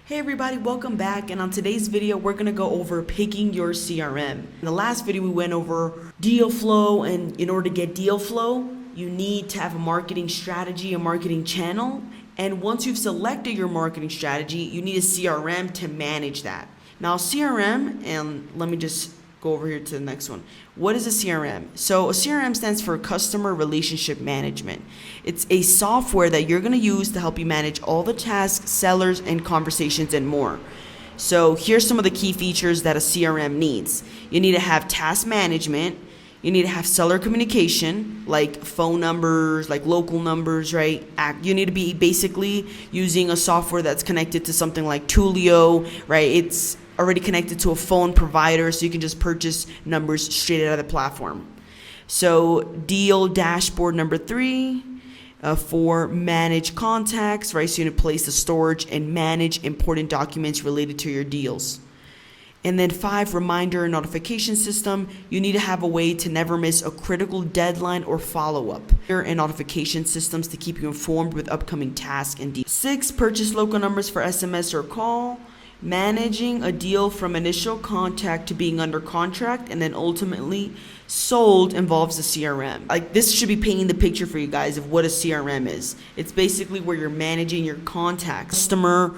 Hey everybody, welcome back, and on today's video we're going to go over picking your CRM. In the last video we went over deal flow, and in order to get deal flow you need to have a marketing strategy, a marketing channel, and once you've selected your marketing strategy you need a CRM to manage that. Now CRM, and let me just go over here to the next one. What is a CRM? So a CRM stands for Customer Relationship Management. It's a software that you're going to use to help you manage all the tasks, sellers, and conversations and more. So here's some of the key features that a CRM needs. You need to have task management. You need to have seller communication, like phone numbers, like local numbers, right? You need to be basically using a software that's connected to something like Twilio, right? It's already connected to a phone provider, so you can just purchase numbers straight out of the platform. So deal dashboard number 3 for manage contacts, right? So you need to place the storage and manage important documents related to your deals. And then 5, reminder and notification system. You need to have a way to never miss a critical deadline or follow-up. And notification systems to keep you informed with upcoming tasks and deals. 6, purchase local numbers for SMS or call. Managing a deal from initial contact to being under contract and then ultimately sold involves a CRM. Like, this should be painting the picture for you guys of what a CRM is. It's basically where you're managing your contacts, customer,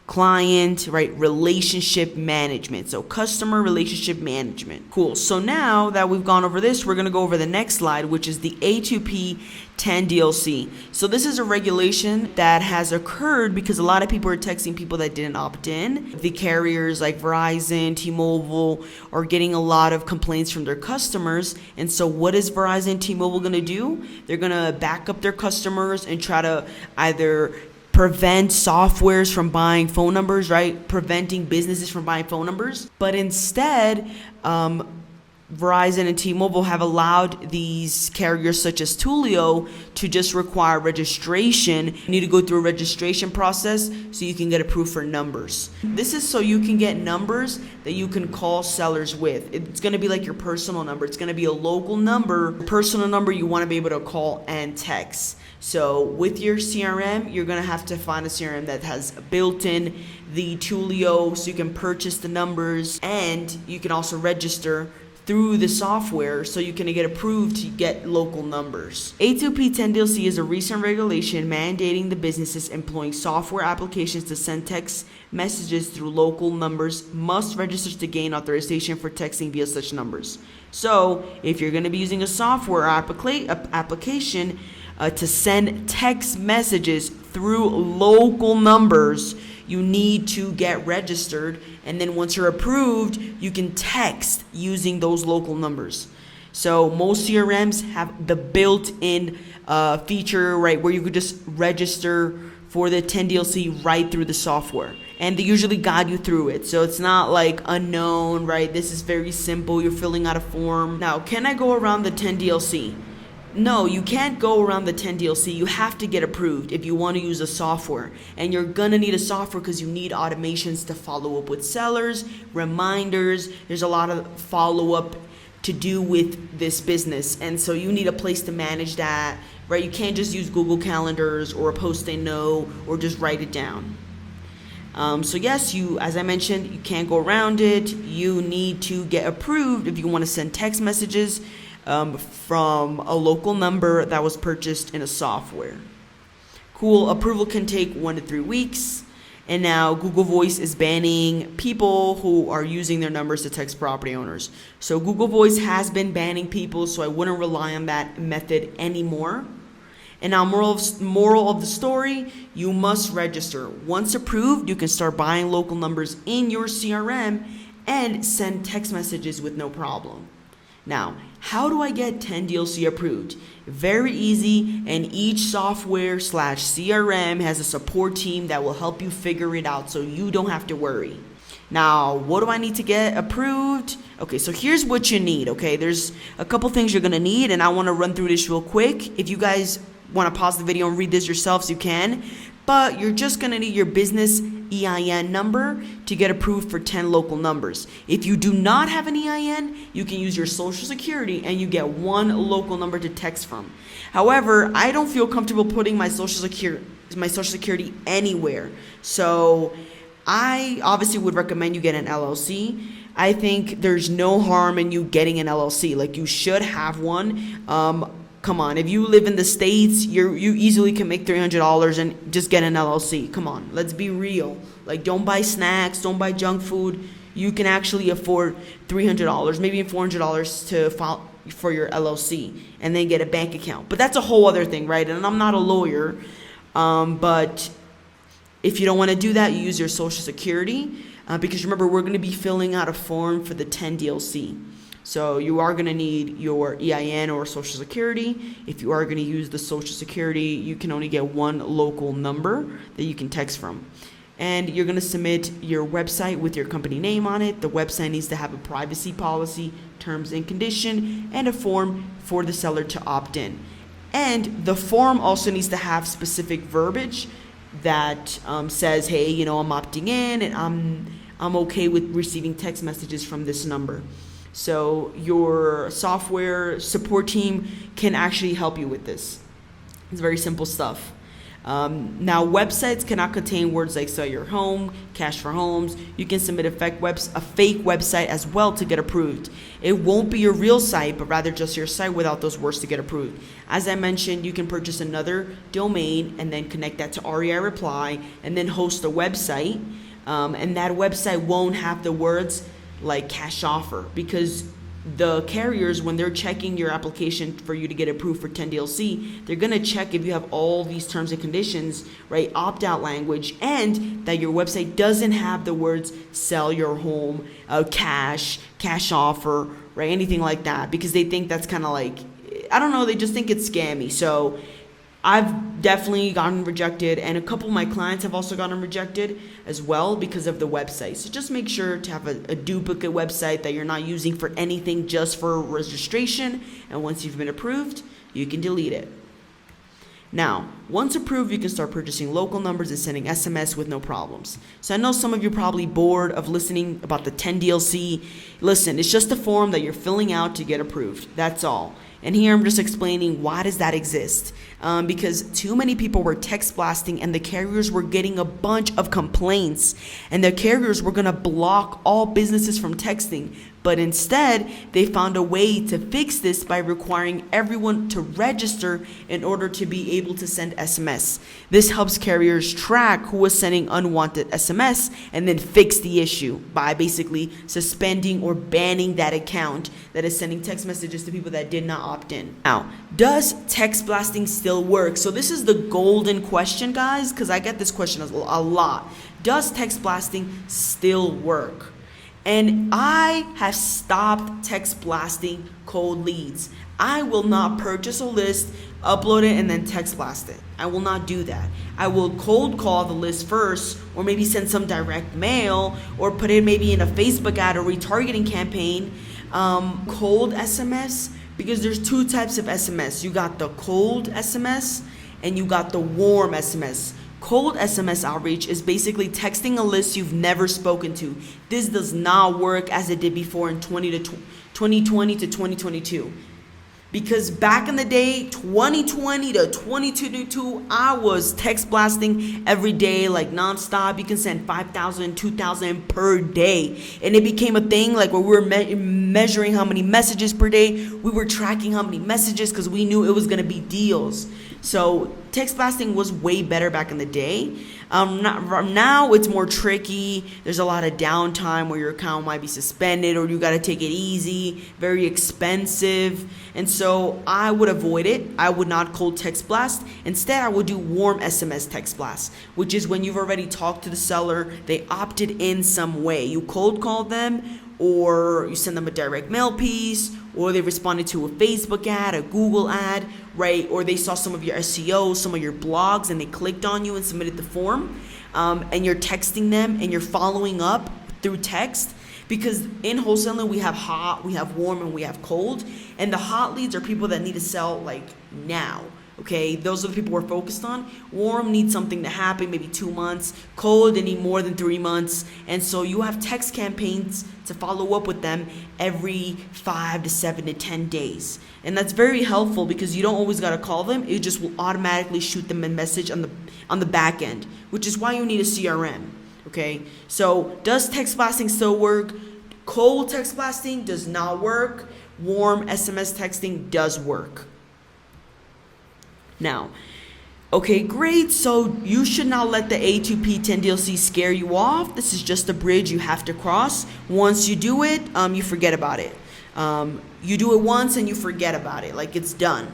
client, right? Relationship management. So customer relationship management. Cool. So now that we've gone over this, we're going to go over the next slide, which is the A2P 10 DLC. So this is a regulation that has occurred because a lot of people are texting people that didn't opt in. The carriers like Verizon, T-Mobile are getting a lot of complaints from their customers. And so what is Verizon, T-Mobile going to do? They're going to back up their customers and try to either prevent softwares from buying phone numbers, right? Preventing businesses from buying phone numbers. But instead, Verizon and T-Mobile have allowed these carriers such as Twilio to just require registration. You need to go through a registration process so you can get approved for numbers. This is so you can get numbers that you can call sellers with. It's going to be like your personal number. It's going to be a local number, personal number you want to be able to call and text. So with your CRM, you're going to have to find a CRM that has built in the Twilio so you can purchase the numbers, and you can also register through the software so you can get approved to get local numbers. A2P 10 DLC is a recent regulation mandating the businesses employing software applications to send text messages through local numbers must register to gain authorization for texting via such numbers. So if you're going to be using a software application to send text messages through local numbers, you need to get registered, and then once you're approved, you can text using those local numbers. So most CRMs have the built-in feature, right, where you could just register for the 10 DLC right through the software, and they usually guide you through it. So it's not like unknown, right? This is very simple. You're filling out a form. Now, can I go around the 10 DLC? No, you can't go around the 10 DLC. You have to get approved if you want to use a software. And you're going to need a software because you need automations to follow up with sellers, reminders. There's a lot of follow-up to do with this business. And so you need a place to manage that, right? You can't just use Google Calendars or a Post-it note or just write it down. So yes, as I mentioned, you can't go around it. You need to get approved if you want to send text messages from a local number that was purchased in a software. Cool. Approval can take 1 to 3 weeks. And now Google Voice is banning people who are using their numbers to text property owners. So Google Voice has been banning people, so I wouldn't rely on that method anymore. And now moral of the story, you must register. Once approved, you can start buying local numbers in your CRM and send text messages with no problem. Now, how do I get 10 DLC approved? Very easy, and each software/CRM has a support team that will help you figure it out so you don't have to worry. Now, what do I need to get approved? Okay, so here's what you need, okay? There's a couple things you're gonna need, and I wanna run through this real quick. If you guys wanna pause the video and read this yourselves, you can. But you're just going to need your business EIN number to get approved for 10 local numbers. If you do not have an EIN, you can use your social security and you get 1 local number to text from. However, I don't feel comfortable putting my social security anywhere. So I obviously would recommend you get an LLC. I think there's no harm in you getting an LLC. Like, you should have one. Come on, if you live in the States, you easily can make $300 and just get an LLC. Come on, let's be real. Like, don't buy snacks, don't buy junk food. You can actually afford $300, maybe $400 to file for your LLC and then get a bank account. But that's a whole other thing, right? And I'm not a lawyer, but if you don't want to do that, you use your Social Security, because remember, we're going to be filling out a form for the 10 DLC. So you are going to need your EIN or Social Security. If you are going to use the Social Security, you can only get one local number that you can text from. And you're going to submit your website with your company name on it. The website needs to have a privacy policy, terms and condition, and a form for the seller to opt in. And the form also needs to have specific verbiage that says, hey, you know, I'm opting in and I'm okay with receiving text messages from this number. So your software support team can actually help you with this. It's very simple stuff. Now, websites cannot contain words like sell your home, cash for homes. You can submit a fake website as well to get approved. It won't be your real site, but rather just your site without those words to get approved. As I mentioned, you can purchase another domain and then connect that to REI Reply and then host a website. And that website won't have the words like cash offer, because the carriers, when they're checking your application for you to get approved for 10 DLC, they're going to check if you have all these terms and conditions, right, opt-out language, and that your website doesn't have the words sell your home, cash offer, right, anything like that, because they think that's kind of like, I don't know, they just think it's scammy. So I've definitely gotten rejected, and a couple of my clients have also gotten rejected as well because of the website. So just make sure to have a duplicate website that you're not using for anything, just for registration. And once you've been approved, you can delete it. Now, once approved, you can start purchasing local numbers and sending SMS with no problems. So I know some of you are probably bored of listening about the 10 DLC. Listen, it's just a form that you're filling out to get approved. That's all. And here I'm just explaining why does that exist. Because too many people were text blasting and the carriers were getting a bunch of complaints. And the carriers were going to block all businesses from texting. But instead, they found a way to fix this by requiring everyone to register in order to be able to send SMS. This helps carriers track who was sending unwanted SMS and then fix the issue by basically suspending or banning that account that is sending text messages to people that did not opt in. Now, does text blasting still work? So this is the golden question, guys, because I get this question a lot. Does text blasting still work? And I have stopped text blasting cold leads. I will not purchase a list, upload it, and then text blast it. I will not do that. I will cold call the list first, or maybe send some direct mail, or put it maybe in a Facebook ad or retargeting campaign. Cold SMS, because there's two types of SMS. You got the cold SMS and you got the warm SMS. Cold SMS outreach is basically texting a list you've never spoken to. This does not work as it did before in 2020 to 2022. Because back in the day, 2020 to 2022, I was text blasting every day, like nonstop. You can send 5,000, 2,000 per day. And it became a thing, like where we were measuring how many messages per day. We were tracking how many messages because we knew it was going to be deals. So text blasting was way better back in the day. Now it's more tricky. There's a lot of downtime where your account might be suspended or you got to take it easy, very expensive. And so I would avoid it. I would not cold text blast. Instead, I would do warm SMS text blast, which is when you've already talked to the seller, they opted in some way. You cold call them, or you send them a direct mail piece, or they responded to a Facebook ad, a Google ad, right? Or they saw some of your SEO, some of your blogs, and they clicked on you and submitted the form. And you're texting them and you're following up through text. Because in wholesaling, we have hot, we have warm, and we have cold. And the hot leads are people that need to sell like now. Okay, those are the people we're focused on. Warm needs something to happen, maybe 2 months. Cold, they need more than 3 months. And so you have text campaigns to follow up with them every 5 to 7 to 10 days. And that's very helpful because you don't always got to call them. It just will automatically shoot them a message on the back end, which is why you need a CRM. Okay, so does text blasting still work? Cold text blasting does not work. Warm SMS texting does work. Now, okay, great. So you should not let the A2P 10 DLC scare you off. This is just a bridge you have to cross. Once you do it, you forget about it. You do it once and you forget about it, like it's done.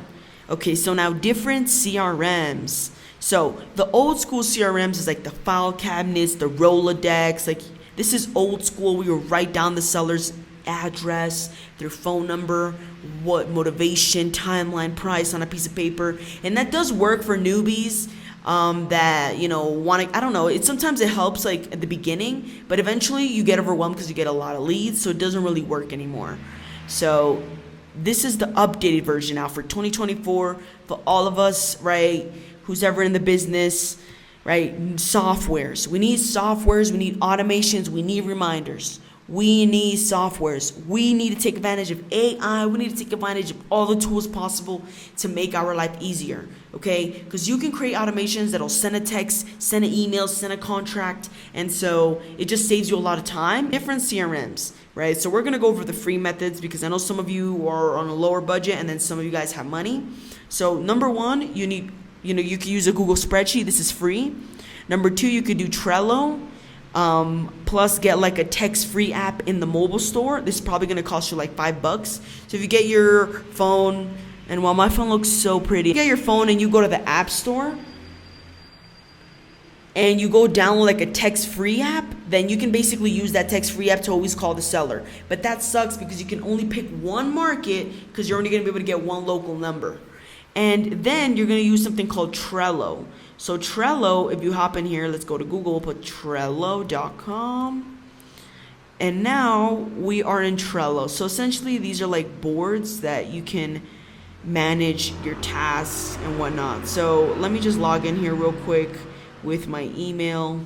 Okay, so now different CRMs. So the old school CRMs is like the file cabinets, the Rolodex. Like this is old school. We will write down the seller's address, their phone number, what motivation, timeline, price on a piece of paper. And that does work for newbies that, you know, want to, I don't know, sometimes it helps like at the beginning, but eventually you get overwhelmed because you get a lot of leads, so it doesn't really work anymore. So this is the updated version now for 2024 for all of us, right? Who's ever in the business, right? Softwares. We need softwares. We need automations. We need reminders. We need softwares. We need to take advantage of AI. We need to take advantage of all the tools possible to make our life easier, okay? Because you can create automations that'll send a text, send an email, send a contract, and so it just saves you a lot of time. Different CRMs, right? So we're going to go over the free methods because I know some of you are on a lower budget and then some of you guys have money. So number one, you can use a Google spreadsheet. This is free. Number two, you could do Trello. Plus get like a text-free app in the mobile store. This is probably going to cost you like $5. So if you get your phone, and while my phone looks so pretty, you get your phone and you go to the app store and you go download like a text-free app, then you can basically use that text-free app to always call the seller. But that sucks because you can only pick one market because you're only going to be able to get one local number. And then you're going to use something called Trello. So Trello, if you hop in here, let's go to Google, put Trello.com. And now we are in Trello. So essentially these are like boards that you can manage your tasks and whatnot. So let me just log in here real quick with my email.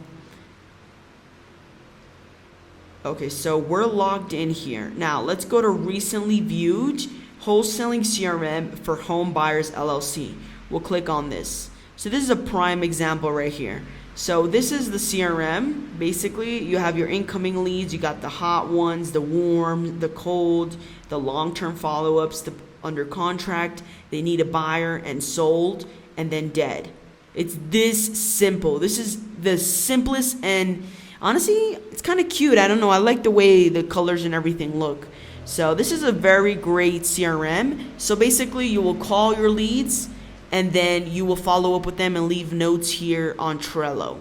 Okay, so we're logged in here. Now let's go to recently viewed wholesaling CRM for home buyers LLC. We'll click on this. So this is a prime example right here. So this is the CRM. Basically, you have your incoming leads. You got the hot ones, the warm, the cold, the long-term follow-ups, the under contract, they need a buyer, and sold, and then dead. It's this simple. This is the simplest, and honestly, it's kind of cute. I don't know. I like the way the colors and everything look. So this is a very great CRM. So basically, you will call your leads, and then you will follow up with them and leave notes here on Trello.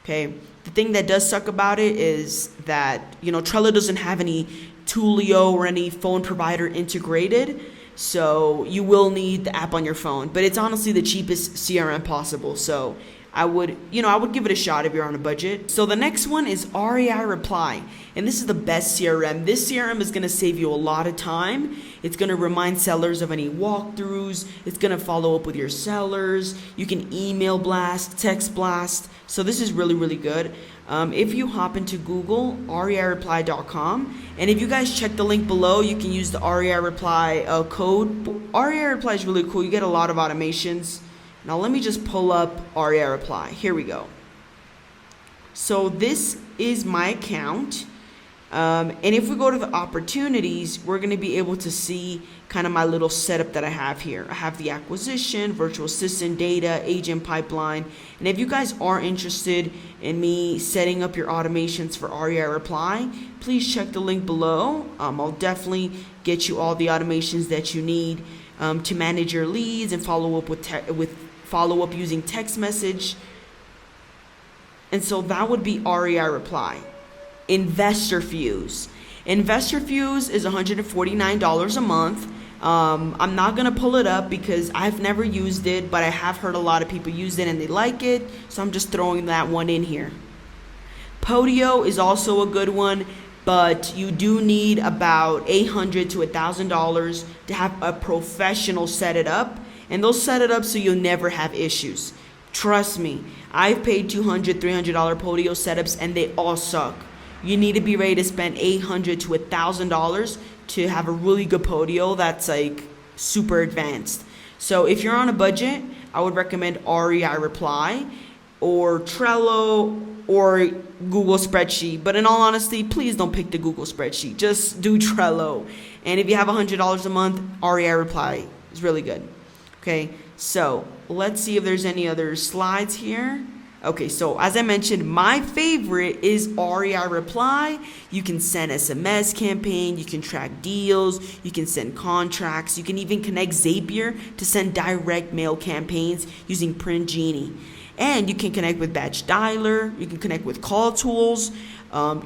Okay. The thing that does suck about it is that, Trello doesn't have any Toolio or any phone provider integrated. So you will need the app on your phone, but it's honestly the cheapest CRM possible. So I would give it a shot if you're on a budget. So the next one is REI Reply. And this is the best CRM. This CRM is going to save you a lot of time. It's going to remind sellers of any walkthroughs. It's going to follow up with your sellers. You can email blast, text blast. So this is really, really good. If you hop into Google, reireply.com, and if you guys check the link below, you can use the REI Reply code. REI Reply is really cool. You get a lot of automations. Now let me just pull up REI Reply. Here we go. So this is my account. And if we go to the opportunities, we're going to be able to see kind of my little setup that I have here. I have the acquisition, virtual assistant, data, agent pipeline. And if you guys are interested in me setting up your automations for REI Reply, please check the link below. I'll definitely get you all the automations that you need to manage your leads and follow up with follow up using text message. And so that would be REI Reply. Investor Fuse. Investor Fuse is $149 a month. I'm not going to pull it up because I've never used it, but I have heard a lot of people use it and they like it. So I'm just throwing that one in here. Podio is also a good one, but you do need about $800 to $1,000 to have a professional set it up. And they'll set it up so you'll never have issues. Trust me, I've paid $200, $300 Podio setups and they all suck. You need to be ready to spend $800 to $1,000 to have a really good Podio that's like super advanced. So if you're on a budget, I would recommend REI Reply or Trello or Google spreadsheet. But in all honesty, please don't pick the Google spreadsheet. Just do Trello. And if you have $100 a month, REI Reply is really good. Okay, so let's see if there's any other slides here. Okay, so as I mentioned, my favorite is REI Reply. You can send SMS campaign, you can track deals, you can send contracts, you can even connect Zapier to send direct mail campaigns using Print Genie. And you can connect with Batch Dialer, you can connect with call tools,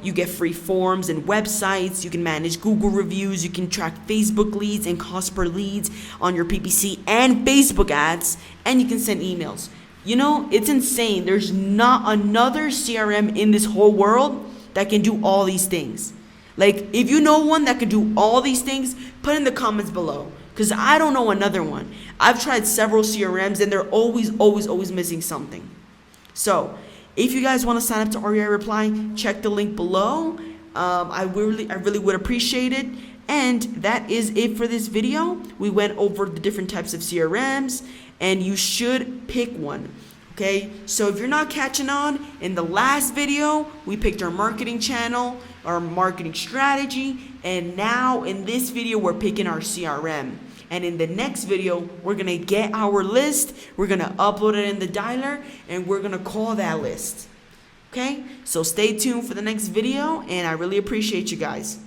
you get free forms and websites, you can manage Google reviews, you can track Facebook leads and cost per leads on your PPC and Facebook ads, and you can send emails. You know, it's insane. There's not another CRM in this whole world that can do all these things. Like, if you know one that can do all these things, put in the comments below. Because I don't know another one. I've tried several CRMs and they're always missing something. So, if you guys want to sign up to REI Reply, check the link below. I really would appreciate it. And that is it for this video. We went over the different types of CRMs, and you should pick one. Okay, so if you're not catching on, in the last video, we picked our marketing channel, our marketing strategy, and now in this video, we're picking our CRM. And in the next video, we're gonna get our list, we're gonna upload it in the dialer, and we're gonna call that list. Okay, so stay tuned for the next video, and I really appreciate you guys.